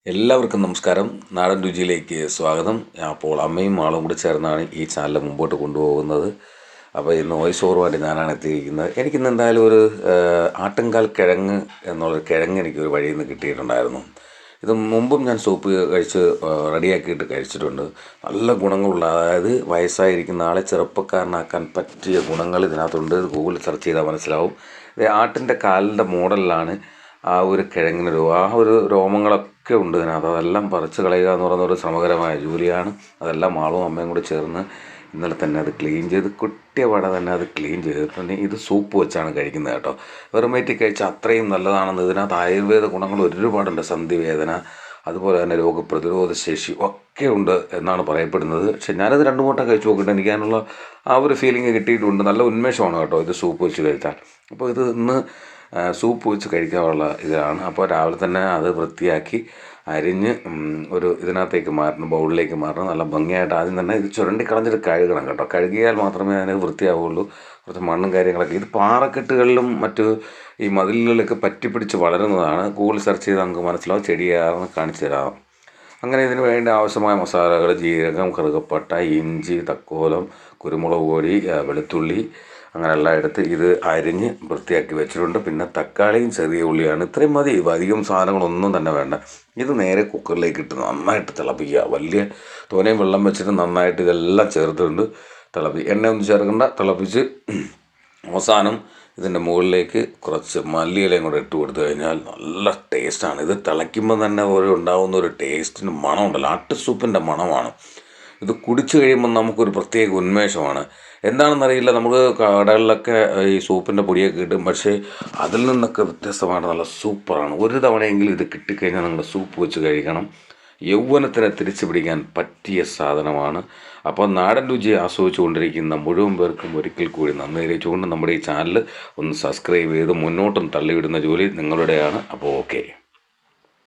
എല്ലാവർക്കും നമസ്കാരം. നാടൻ രുചിയിലേക്ക് സ്വാഗതം. അപ്പോൾ അമ്മയും ആളും കൂടി ചേർന്നാണ് ഈ ചാനൽ മുമ്പോട്ട് കൊണ്ടുപോകുന്നത്. അപ്പോൾ ഇന്ന് വോയിസ് ഓവറുമായിട്ട് ഞാനാണ് എത്തിയിരിക്കുന്നത്. എനിക്കിന്ന് എന്തായാലും ഒരു ആട്ടുംകാൽ കിഴങ്ങ് എന്നുള്ളൊരു കിഴങ്ങ് എനിക്കൊരു വഴിയിൽ നിന്ന് കിട്ടിയിട്ടുണ്ടായിരുന്നു. ഇത് മുമ്പും ഞാൻ സൂപ്പ് കഴിച്ച് റെഡിയാക്കിയിട്ട് കഴിച്ചിട്ടുണ്ട്. നല്ല ഗുണങ്ങളുള്ള, അതായത് വയസ്സായിരിക്കുന്ന ആളെ ചെറുപ്പക്കാരനാക്കാൻ പറ്റിയ ഗുണങ്ങൾ ഇതിനകത്തുണ്ട്. ഗൂഗിളിൽ സെർച്ച് ചെയ്താൽ മനസ്സിലാവും. ഇത് ആട്ടിൻ്റെ കാലിൻ്റെ മോഡലിലാണ് ആ ഒരു കിഴങ്ങിന് ആ ഒരു രോമങ്ങളൊക്കെ ഉണ്ട് ഇതിനകത്ത്. അതെല്ലാം പറിച്ച് കളയുക എന്ന് പറയുന്ന ഒരു ശ്രമകരമായ ജോലിയാണ്. അതെല്ലാം ആളും അമ്മയും കൂടി ചേർന്ന് ഇന്നലെ തന്നെ അത് ക്ലീൻ ചെയ്ത് കുട്ടിയ പാടെ തന്നെ അത് ക്ലീൻ ചെയ്തിട്ടുണ്ട്. ഇത് സൂപ്പ് വെച്ചാണ് കഴിക്കുന്നത് കേട്ടോ. വെറും വയറ്റിൽ കഴിച്ചാൽ അത്രയും നല്ലതാണെന്ന്. ഇതിനകത്ത് ആയുർവേദ ഗുണങ്ങൾ ഒരുപാടുണ്ട്. സന്ധിവേദന, അതുപോലെ തന്നെ രോഗപ്രതിരോധ ശേഷി ഒക്കെ ഉണ്ട് എന്നാണ് പറയപ്പെടുന്നത്. പക്ഷെ ഞാനത് 2 മൂട്ടം കഴിച്ച് നോക്കിയിട്ട് എനിക്ക് അതിനുള്ള ആ ഒരു ഫീലിംഗ് കിട്ടിയിട്ടുണ്ട്. നല്ല ഉന്മേഷമാണ് കേട്ടോ ഇത് സൂപ്പ് വെച്ച് കഴിച്ചാൽ. അപ്പോൾ ഇത് ഇന്ന് സൂപ്പ് വെച്ച് കഴിക്കാനുള്ള ഇതാണ്. അപ്പോൾ രാവിലെ തന്നെ അത് വൃത്തിയാക്കി അരിഞ്ഞ് ഒരു ഇതിനകത്തേക്ക് മാറ്റണം, ബൗളിലേക്ക് മാറ്റണം. നല്ല ഭംഗിയായിട്ട് ആദ്യം തന്നെ ഇത് ചുരണ്ടി കളഞ്ഞിട്ട് കഴുകണം കേട്ടോ. കഴുകിയാൽ മാത്രമേ അതിന് വൃത്തിയാവുള്ളൂ. കുറച്ച് മണ്ണും കാര്യങ്ങളൊക്കെ, ഇത് പാറക്കെട്ടുകളിലും മറ്റ് ഈ മതിലുകളിലൊക്കെ പറ്റിപ്പിടിച്ച് വളരുന്നതാണ്. ഗൂഗിൾ സെർച്ച് ചെയ്ത് നമുക്ക് മനസ്സിലാവും. ചെടിയാണെന്ന് കാണിച്ചു തരാം. അങ്ങനെ ഇതിന് വേണ്ട ആവശ്യമായ മസാലകൾ: ജീരകം, കറുകപ്പട്ട, ഇഞ്ചി, തക്കോലം, കുരുമുളക് പൊടി, വെളുത്തുള്ളി, അങ്ങനെ എല്ലാം എടുത്ത് ഇത് അരിഞ്ഞ് വൃത്തിയാക്കി വെച്ചിട്ടുണ്ട്. പിന്നെ തക്കാളിയും ചെറിയ ഉള്ളിയാണ്. ഇത്രയും മതി. അധികം സാധനങ്ങളൊന്നും തന്നെ വേണ്ട. ഇത് നേരെ കുക്കറിലേക്ക് ഇട്ട് നന്നായിട്ട് തിളപ്പിക്കുക. വലിയ തോനെയും വെള്ളം വെച്ചിട്ട് നന്നായിട്ട് ഇതെല്ലാം ചേർത്തുകൊണ്ട് എണ്ണയൊന്നും ചേർക്കണ്ട, തിളപ്പിച്ച് അവസാനം ഇതിൻ്റെ മുകളിലേക്ക് കുറച്ച് മല്ലിയിലയും കൂടെ ഇട്ട് കൊടുത്തു കഴിഞ്ഞാൽ നല്ല ടേസ്റ്റാണ്. ഇത് തിളയ്ക്കുമ്പോൾ തന്നെ ഉണ്ടാകുന്ന ഒരു ടേസ്റ്റിന് മണമുണ്ടല്ലോ, ആട്ടുസൂപ്പിൻ്റെ മണമാണ്. ഇത് കുടിച്ചു കഴിയുമ്പോൾ നമുക്കൊരു പ്രത്യേക ഉന്മേഷമാണ്. എന്താണെന്നറിയില്ല, നമുക്ക് കടകളിലൊക്കെ ഈ സൂപ്പിൻ്റെ പൊടിയൊക്കെ കിട്ടും. പക്ഷേ അതിൽ നിന്നൊക്കെ വ്യത്യസ്തമായിട്ട് നല്ല സൂപ്പറാണ്. ഒരു തവണയെങ്കിലും ഇത് കിട്ടിക്കഴിഞ്ഞാൽ നിങ്ങൾ സൂപ്പ് വെച്ച് കഴിക്കണം. യൗവനത്തിനെ തിരിച്ചു പിടിക്കാൻ പറ്റിയ സാധനമാണ്. അപ്പോൾ നാടൻ രുചി ആസ്വദിച്ചു കൊണ്ടിരിക്കുന്ന മുഴുവൻ പേർക്കും ഒരിക്കൽ കൂടി നന്ദി അറിയിച്ചുകൊണ്ട് നമ്മുടെ ഈ ചാനൽ ഒന്ന് സബ്സ്ക്രൈബ് ചെയ്ത് മുന്നോട്ടും തള്ളിവിടുന്ന ജോലി നിങ്ങളുടെയാണ്. അപ്പോൾ ഓക്കെ.